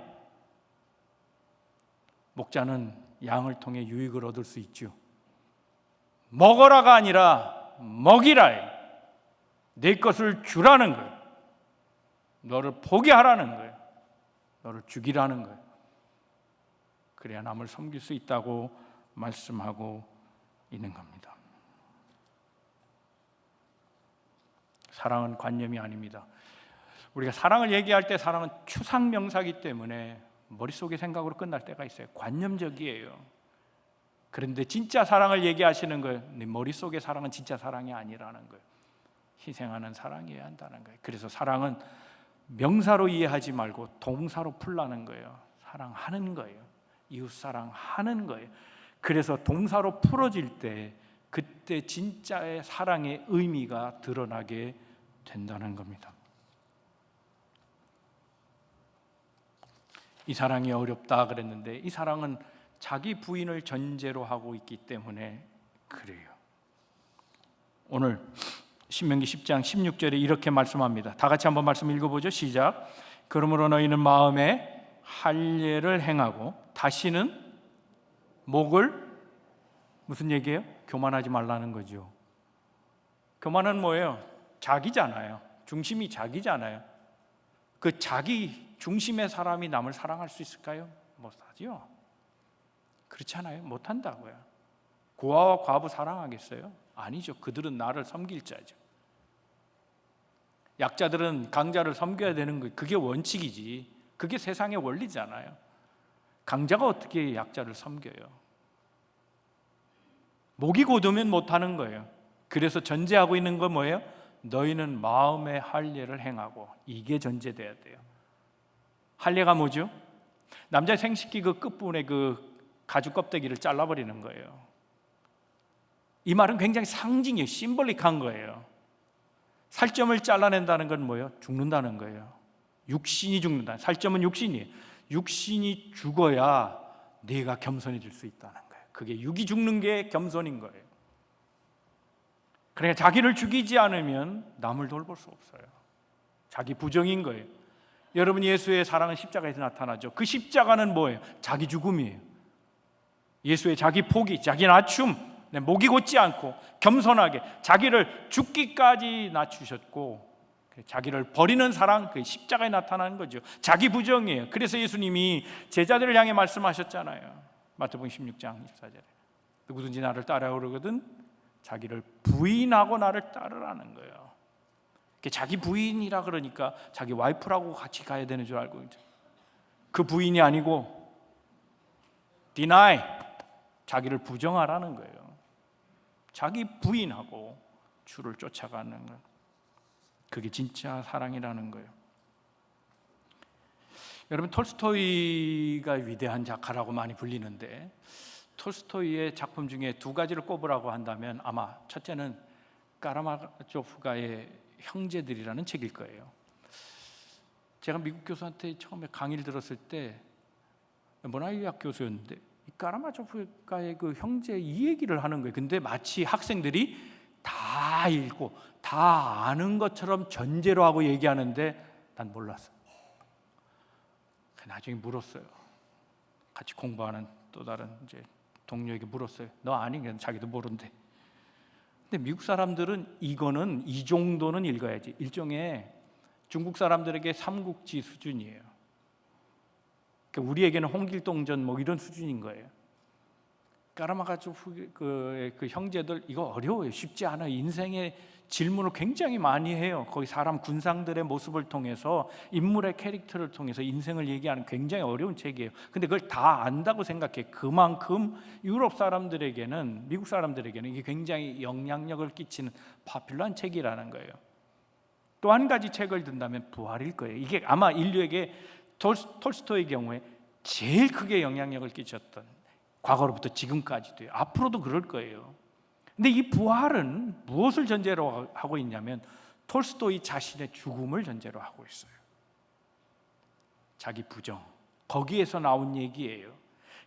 목자는 양을 통해 유익을 얻을 수 있죠. 먹어라가 아니라 먹이라예요. 내 것을 주라는 거예요. 너를 포기하라는 거예요. 너를 죽이라는 거예요. 그래야 남을 섬길 수 있다고 말씀하고 있는 겁니다. 사랑은 관념이 아닙니다. 우리가 사랑을 얘기할 때 사랑은 추상명사이기 때문에 머릿속의 생각으로 끝날 때가 있어요. 관념적이에요. 그런데 진짜 사랑을 얘기하시는 거예요. 네 머릿속의 사랑은 진짜 사랑이 아니라는 거예요. 희생하는 사랑이어야 한다는 거예요. 그래서 사랑은 명사로 이해하지 말고 동사로 풀라는 거예요. 사랑하는 거예요. 이웃 사랑하는 거예요. 그래서 동사로 풀어질 때 그때 진짜의 사랑의 의미가 드러나게 된다는 겁니다. 이 사랑이 어렵다 그랬는데 이 사랑은 자기 부인을 전제로 하고 있기 때문에 그래요. 오늘 신명기 10장 16절에 이렇게 말씀합니다. 다 같이 한번 말씀 읽어보죠. 시작. 그러므로 너희는 마음에 할례를 행하고 다시는 목을 무슨 얘기예요? 교만하지 말라는 거죠. 교만은 뭐예요? 자기잖아요. 중심이 자기잖아요. 그 자기 중심의 사람이 남을 사랑할 수 있을까요? 못하죠. 그렇지 않아요? 못한다고요. 고아와 과부 사랑하겠어요? 아니죠. 그들은 나를 섬길 자죠. 약자들은 강자를 섬겨야 되는 거예요. 그게 원칙이지. 그게 세상의 원리잖아요. 강자가 어떻게 약자를 섬겨요? 목이 고두면 못하는 거예요. 그래서 전제하고 있는 건 뭐예요? 너희는 마음의 할례를 행하고. 이게 전제돼야 돼요. 할례가 뭐죠? 남자 생식기 그 끝부분에 그 가죽 껍데기를 잘라버리는 거예요. 이 말은 굉장히 상징이에요. 심볼릭한 거예요. 살점을 잘라낸다는 건 뭐예요? 죽는다는 거예요. 육신이 죽는다. 살점은 육신이에요. 육신이 죽어야 네가 겸손해질 수 있다는 거예요. 그게 육이 죽는 게 겸손인 거예요. 그러니까 자기를 죽이지 않으면 남을 돌볼 수 없어요. 자기 부정인 거예요. 여러분, 예수의 사랑은 십자가에서 나타나죠. 그 십자가는 뭐예요? 자기 죽음이에요. 예수의 자기 포기, 자기 낮춤, 목이 곧지 않고 겸손하게 자기를 죽기까지 낮추셨고, 자기를 버리는 사랑, 그 십자가에 나타나는 거죠. 자기 부정이에요. 그래서 예수님이 제자들을 향해 말씀하셨잖아요. 마태복음 16장 24절에 누구든지 나를 따라오려거든 자기를 부인하고 나를 따르라는 거예요. 자기 부인이라 그러니까 자기 와이프라고 같이 가야 되는 줄 알고 있죠. 그 부인이 아니고 deny, 자기를 부정하라는 거예요. 자기 부인하고 주를 쫓아가는 거예요. 그게 진짜 사랑이라는 거예요. 여러분, 톨스토이가 위대한 작가라고 많이 불리는데 톨스토이의 작품 중에 두 가지를 꼽으라고 한다면 아마 첫째는 까라마조프가의 형제들이라는 책일 거예요. 제가 미국 교수한테 처음에 강의를 들었을 때 문화유학 교수였는데 이 까라마조프가의 그 형제 이 얘기를 하는 거예요. 근데 마치 학생들이 다 읽고 다 아는 것처럼 전제로 하고 얘기하는데 난 몰랐어요. 나중에 물었어요. 같이 공부하는 또 다른 이제 동료에게 물었어요. 너 아니? 자기도 모른대. 근데 미국 사람들은 이거는 이 정도는 읽어야지. 일종의 중국 사람들에게 삼국지 수준이에요. 그러니까 우리에게는 홍길동전 뭐 이런 수준인 거예요. 까라마조프 그 형제들 이거 어려워요. 쉽지 않아요. 인생의 질문을 굉장히 많이 해요. 거기 사람 군상들의 모습을 통해서 인물의 캐릭터를 통해서 인생을 얘기하는 굉장히 어려운 책이에요. 근데 그걸 다 안다고 생각해. 그만큼 유럽 사람들에게는, 미국 사람들에게는 이게 굉장히 영향력을 끼치는 파퓰러한 책이라는 거예요. 또 한 가지 책을 든다면 부활일 거예요. 이게 아마 인류에게 톨스토이의 경우에 제일 크게 영향력을 끼쳤던, 과거로부터 지금까지도요. 앞으로도 그럴 거예요. 근데 이 부활은 무엇을 전제로 하고 있냐면 톨스토이 자신의 죽음을 전제로 하고 있어요. 자기 부정, 거기에서 나온 얘기예요.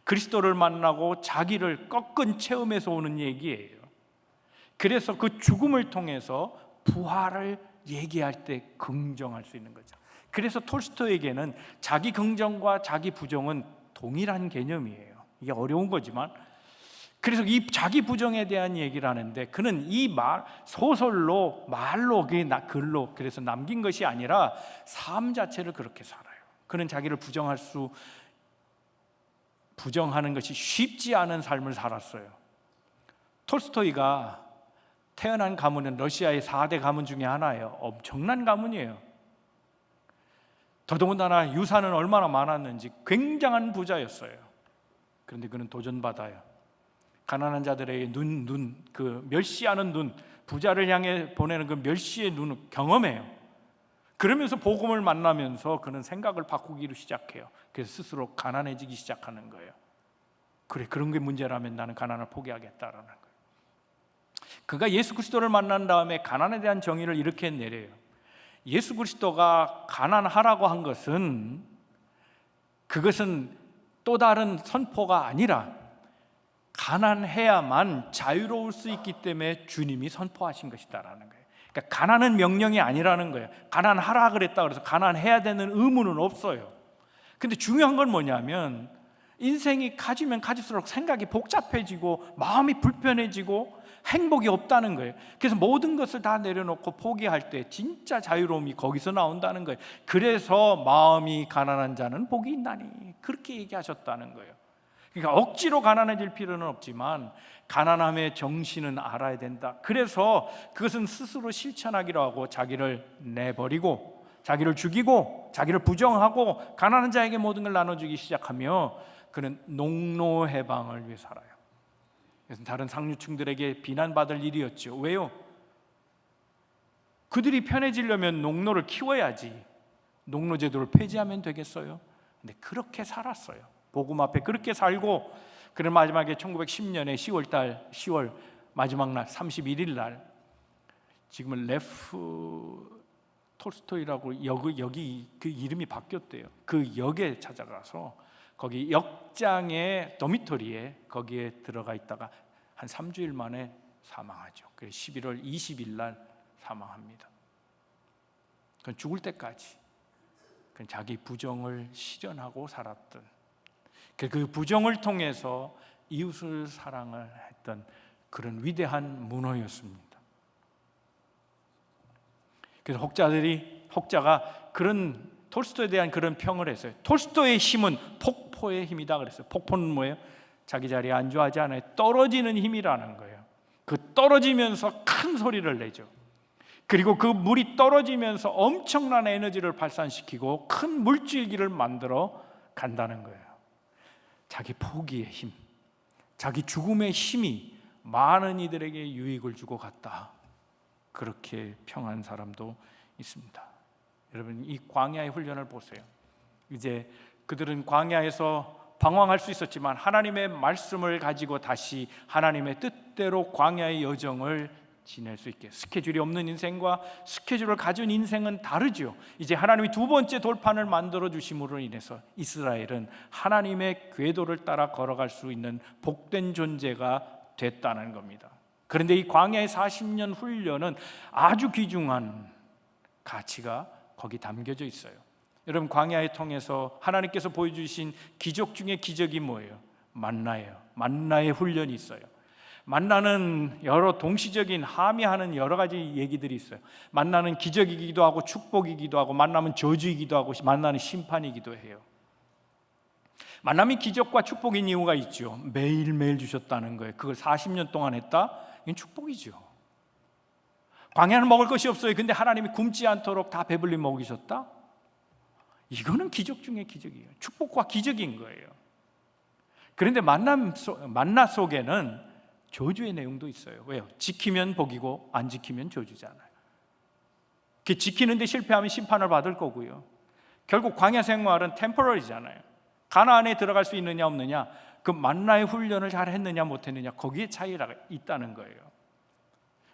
그리스도를 만나고 자기를 꺾은 체험에서 오는 얘기예요. 그래서 그 죽음을 통해서 부활을 얘기할 때 긍정할 수 있는 거죠. 그래서 톨스토이에게는 자기 긍정과 자기 부정은 동일한 개념이에요. 이게 어려운 거지만, 그래서 이 자기 부정에 대한 얘기를 하는데 그는 이 말 소설로 말로 글로 그래서 남긴 것이 아니라 삶 자체를 그렇게 살아요. 그는 자기를 부정하는 것이 쉽지 않은 삶을 살았어요. 톨스토이가 태어난 가문은 러시아의 4대 가문 중에 하나예요. 엄청난 가문이에요. 더더군다나 유산은 얼마나 많았는지 굉장한 부자였어요. 그런데 그는 도전받아요. 가난한 자들의 그 멸시하는 눈, 부자를 향해 보내는 그 멸시의 눈을 경험해요. 그러면서 복음을 만나면서 그는 생각을 바꾸기로 시작해요. 그래서 스스로 가난해지기 시작하는 거예요. 그래, 그런 게 문제라면 나는 가난을 포기하겠다라는 거예요. 그가 예수 그리스도를 만난 다음에 가난에 대한 정의를 이렇게 내려요. 예수 그리스도가 가난하라고 한 것은 그것은 또 다른 선포가 아니라 가난해야만 자유로울 수 있기 때문에 주님이 선포하신 것이다라는 거예요. 그러니까 가난은 명령이 아니라는 거예요. 가난하라 그랬다 그래서 가난해야 되는 의무는 없어요. 근데 중요한 건 뭐냐면 인생이 가지면 가질수록 생각이 복잡해지고 마음이 불편해지고 행복이 없다는 거예요. 그래서 모든 것을 다 내려놓고 포기할 때 진짜 자유로움이 거기서 나온다는 거예요. 그래서 마음이 가난한 자는 복이 있나니 그렇게 얘기하셨다는 거예요. 그러니까 억지로 가난해질 필요는 없지만 가난함의 정신은 알아야 된다. 그래서 그것은 스스로 실천하기로 하고 자기를 내버리고 자기를 죽이고 자기를 부정하고 가난한 자에게 모든 걸 나눠주기 시작하며 그는 농노해방을 위해 살아요. 그래서 다른 상류층들에게 비난받을 일이었죠. 왜요? 그들이 편해지려면 농노를 키워야지 농노제도를 폐지하면 되겠어요? 근데 그렇게 살았어요. 복음 앞에 그렇게 살고, 그런 마지막에 1910년에 10월 마지막 날 31일 날, 지금은 레프 톨스토이라고 여기 그 이름이 바뀌었대요. 그 역에 찾아가서 거기 역장의 도미토리에 거기에 들어가 있다가 한 3주일 만에 사망하죠. 그래서 11월 20일 날 사망합니다. 그건 죽을 때까지 그건 자기 부정을 실현하고 살았던, 그 부정을 통해서 이웃을 사랑을 했던 그런 위대한 문호였습니다. 그래서 혹자가 그런 톨스토이에 대한 그런 평을 했어요. 톨스토이의 힘은 폭포의 힘이다 그랬어요. 폭포는 뭐예요? 자기 자리에 안주하지 않아요. 떨어지는 힘이라는 거예요. 그 떨어지면서 큰 소리를 내죠. 그리고 그 물이 떨어지면서 엄청난 에너지를 발산시키고 큰 물줄기를 만들어 간다는 거예요. 자기 포기의 힘, 자기 죽음의 힘이 많은 이들에게 유익을 주고 갔다. 그렇게 평한 사람도 있습니다. 여러분, 이 광야의 훈련을 보세요. 이제 그들은 광야에서 방황할 수 있었지만 하나님의 말씀을 가지고 다시 하나님의 뜻대로 광야의 여정을 지낼 수 있게, 스케줄이 없는 인생과 스케줄을 가진 인생은 다르죠. 이제 하나님이 두 번째 돌판을 만들어 주심으로 인해서 이스라엘은 하나님의 궤도를 따라 걸어갈 수 있는 복된 존재가 됐다는 겁니다. 그런데 이 광야의 40년 훈련은 아주 귀중한 가치가 거기 담겨져 있어요. 여러분, 광야에 통해서 하나님께서 보여주신 기적 중에 기적이 뭐예요? 만나예요. 만나의 훈련이 있어요. 만나는 여러 동시적인 함의하는 여러 가지 얘기들이 있어요. 만나는 기적이기도 하고 축복이기도 하고, 만나면 저주이기도 하고, 만나는 심판이기도 해요. 만남이 기적과 축복인 이유가 있죠. 매일매일 주셨다는 거예요. 그걸 40년 동안 했다? 이건 축복이죠. 광야는 먹을 것이 없어요. 근데 하나님이 굶지 않도록 다 배불리 먹이셨다? 이거는 기적 중에 기적이에요. 축복과 기적인 거예요. 그런데 만나 속에는 저주의 내용도 있어요. 왜요? 지키면 복이고 안 지키면 저주잖아요. 그 지키는데 실패하면 심판을 받을 거고요. 결국 광야 생활은 템포러리잖아요. 가나안에 들어갈 수 있느냐 없느냐, 그 만나의 훈련을 잘 했느냐 못했느냐, 거기에 차이가 있다는 거예요.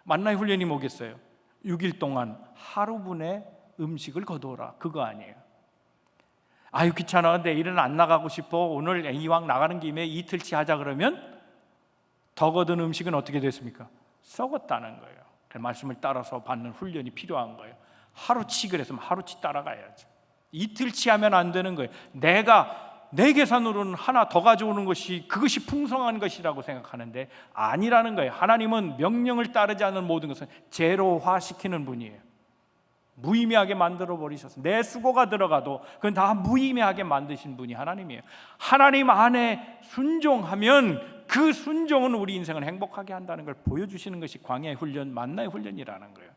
만나의 훈련이 뭐겠어요? 6일 동안 하루분의 음식을 거두어라, 그거 아니에요. 아유 귀찮아, 내일은 안 나가고 싶어, 오늘 이왕 나가는 김에 이틀치 하자 그러면 더 거둔 음식은 어떻게 됐습니까? 썩었다는 거예요. 그 말씀을 따라서 받는 훈련이 필요한 거예요. 하루치 그랬으면 하루치 따라가야죠. 이틀치 하면 안 되는 거예요. 내 계산으로는 하나 더 가져오는 것이, 그것이 풍성한 것이라고 생각하는데 아니라는 거예요. 하나님은 명령을 따르지 않는 모든 것은 제로화시키는 분이에요. 무의미하게 만들어 버리셔서 내 수고가 들어가도 그건 다 무의미하게 만드신 분이 하나님이에요. 하나님 안에 순종하면 그 순종은 우리 인생을 행복하게 한다는 걸 보여주시는 것이 광야의 훈련, 만나의 훈련이라는 거예요.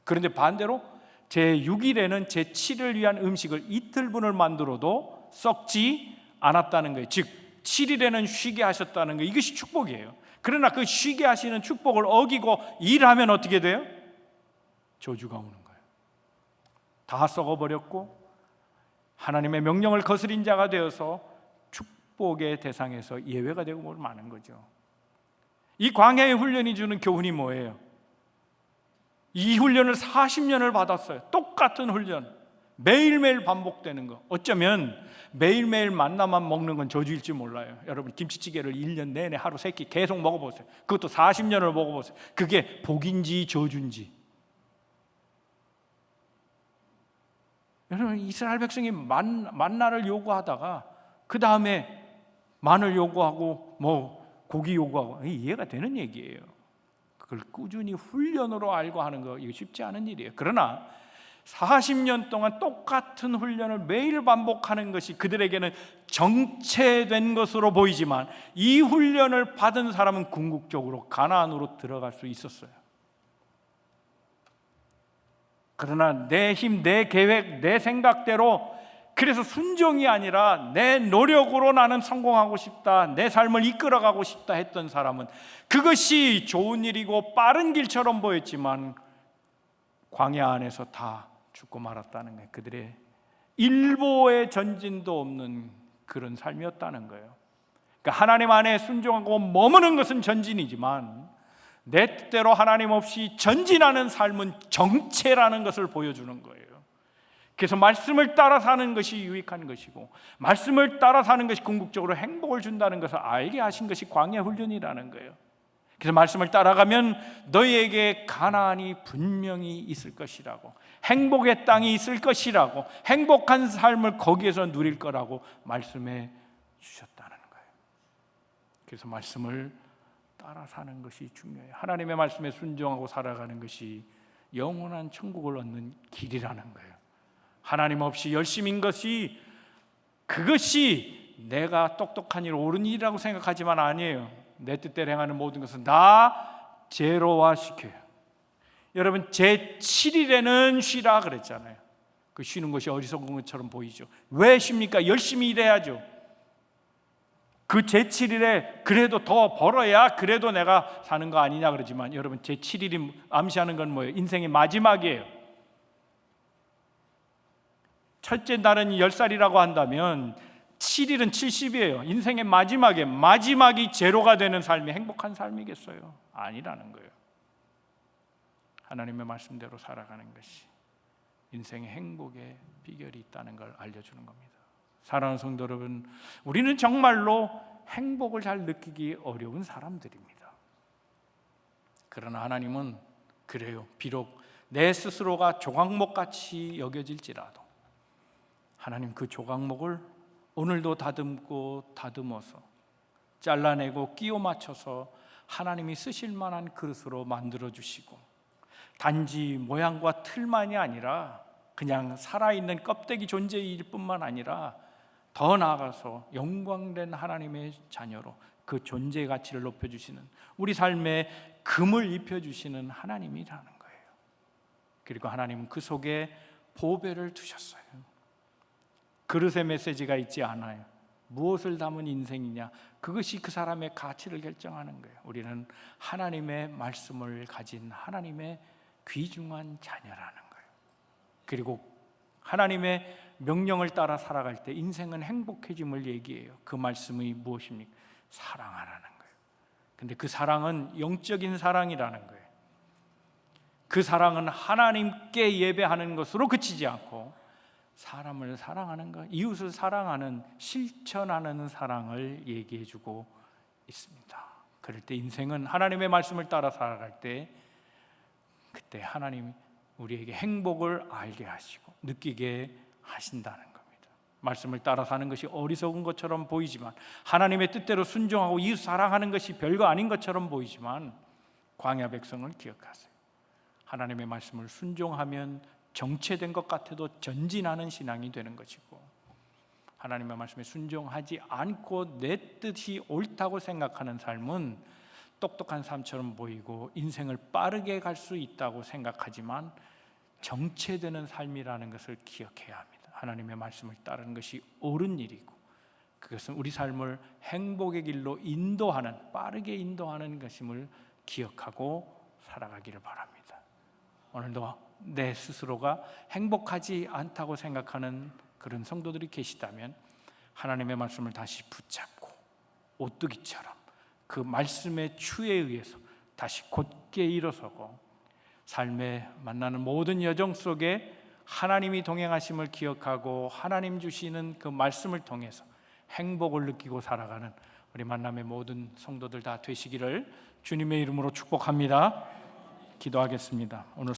그런데 반대로 제6일에는 제7을 위한 음식을 이틀분을 만들어도 썩지 않았다는 거예요. 즉 7일에는 쉬게 하셨다는 거예요. 이것이 축복이에요. 그러나 그 쉬게 하시는 축복을 어기고 일하면 어떻게 돼요? 저주가 오는 거예요. 다 썩어버렸고 하나님의 명령을 거스린 자가 되어서 축복의 대상에서 예외가 되고 마는 거죠. 이 광야의 훈련이 주는 교훈이 뭐예요? 이 훈련을 40년을 받았어요. 똑같은 훈련, 매일매일 반복되는 거. 어쩌면 매일매일 만나만 먹는 건 저주일지 몰라요. 여러분, 김치찌개를 1년 내내 하루 3끼 계속 먹어보세요. 그것도 40년을 먹어보세요. 그게 복인지 저주인지. 여러분, 이스라엘 백성이 만나를 요구하다가 그 다음에 마늘 요구하고 고기 요구하고, 이해가 되는 얘기예요. 그걸 꾸준히 훈련으로 알고 하는 거, 이거 쉽지 않은 일이에요. 그러나 40년 동안 똑같은 훈련을 매일 반복하는 것이 그들에게는 정체된 것으로 보이지만 이 훈련을 받은 사람은 궁극적으로 가나안으로 들어갈 수 있었어요. 그러나 내 힘, 내 계획, 내 생각대로, 그래서 순종이 아니라 내 노력으로 나는 성공하고 싶다, 내 삶을 이끌어가고 싶다 했던 사람은 그것이 좋은 일이고 빠른 길처럼 보였지만 광야 안에서 다 죽고 말았다는 거예요. 그들의 일보의 전진도 없는 그런 삶이었다는 거예요. 그러니까 하나님 안에 순종하고 머무는 것은 전진이지만 내 뜻대로 하나님 없이 전진하는 삶은 정체라는 것을 보여주는 거예요. 그래서 말씀을 따라 사는 것이 유익한 것이고 말씀을 따라 사는 것이 궁극적으로 행복을 준다는 것을 알게 하신 것이 광야 훈련이라는 거예요. 그래서 말씀을 따라가면 너희에게 가나안이 분명히 있을 것이라고, 행복의 땅이 있을 것이라고, 행복한 삶을 거기에서 누릴 거라고 말씀해 주셨다는 거예요. 그래서 말씀을 따라 사는 것이 중요해요. 하나님의 말씀에 순종하고 살아가는 것이 영원한 천국을 얻는 길이라는 거예요. 하나님 없이 열심인 것이, 그것이 내가 똑똑한 일, 옳은 일이라고 생각하지만 아니에요. 내 뜻대로 행하는 모든 것은 다 제로화시켜요. 여러분, 제7일에는 쉬라 그랬잖아요. 그 쉬는 것이 어리석은 것처럼 보이죠. 왜 쉽니까? 열심히 일해야죠. 그 제7일에 그래도 더 벌어야 그래도 내가 사는 거 아니냐 그러지만, 여러분, 제7일이 암시하는 건 뭐예요? 인생의 마지막이에요. 첫째 날은 10살이라고 한다면 7일은 70이에요. 인생의 마지막이 제로가 되는 삶이 행복한 삶이겠어요? 아니라는 거예요. 하나님의 말씀대로 살아가는 것이 인생의 행복의 비결이 있다는 걸 알려주는 겁니다. 사랑하는 성도 여러분, 우리는 정말로 행복을 잘 느끼기 어려운 사람들입니다. 그러나 하나님은 그래요. 비록 내 스스로가 조각목같이 여겨질지라도 하나님 그 조각목을 오늘도 다듬어서 잘라내고 끼워 맞춰서 하나님이 쓰실 만한 그릇으로 만들어 주시고, 단지 모양과 틀만이 아니라 그냥 살아있는 껍데기 존재일 뿐만 아니라 더 나아가서 영광된 하나님의 자녀로 그 존재의 가치를 높여주시는, 우리 삶에 금을 입혀주시는 하나님이라는 거예요. 그리고 하나님은 그 속에 보배를 두셨어요. 그릇의 메시지가 있지 않아요. 무엇을 담은 인생이냐, 그것이 그 사람의 가치를 결정하는 거예요. 우리는 하나님의 말씀을 가진 하나님의 귀중한 자녀라는 거예요. 그리고 하나님의 명령을 따라 살아갈 때 인생은 행복해짐을 얘기해요. 그 말씀이 무엇입니까? 사랑하라는 거예요. 근데 그 사랑은 영적인 사랑이라는 거예요. 그 사랑은 하나님께 예배하는 것으로 그치지 않고 사람을 사랑하는 것, 이웃을 사랑하는, 실천하는 사랑을 얘기해주고 있습니다. 그럴 때 인생은 하나님의 말씀을 따라 살아갈 때, 그때 하나님이 우리에게 행복을 알게 하시고 느끼게 하신다는 겁니다. 말씀을 따라 사는 것이 어리석은 것처럼 보이지만, 하나님의 뜻대로 순종하고 이웃 사랑하는 것이 별거 아닌 것처럼 보이지만, 광야 백성을 기억하세요. 하나님의 말씀을 순종하면 정체된 것 같아도 전진하는 신앙이 되는 것이고, 하나님의 말씀에 순종하지 않고 내 뜻이 옳다고 생각하는 삶은 똑똑한 삶처럼 보이고 인생을 빠르게 갈 수 있다고 생각하지만 정체되는 삶이라는 것을 기억해야 합니다. 하나님의 말씀을 따르는 것이 옳은 일이고, 그것은 우리 삶을 행복의 길로 인도하는, 빠르게 인도하는 것임을 기억하고 살아가기를 바랍니다. 오늘도 내 스스로가 행복하지 않다고 생각하는 그런 성도들이 계시다면 하나님의 말씀을 다시 붙잡고 오뚜기처럼 그 말씀의 추에 의해서 다시 곧게 일어서고, 삶에 만나는 모든 여정 속에 하나님이 동행하심을 기억하고 하나님 주시는 그 말씀을 통해서 행복을 느끼고 살아가는 우리 만남의 모든 성도들 다 되시기를 주님의 이름으로 축복합니다. 기도하겠습니다. 오늘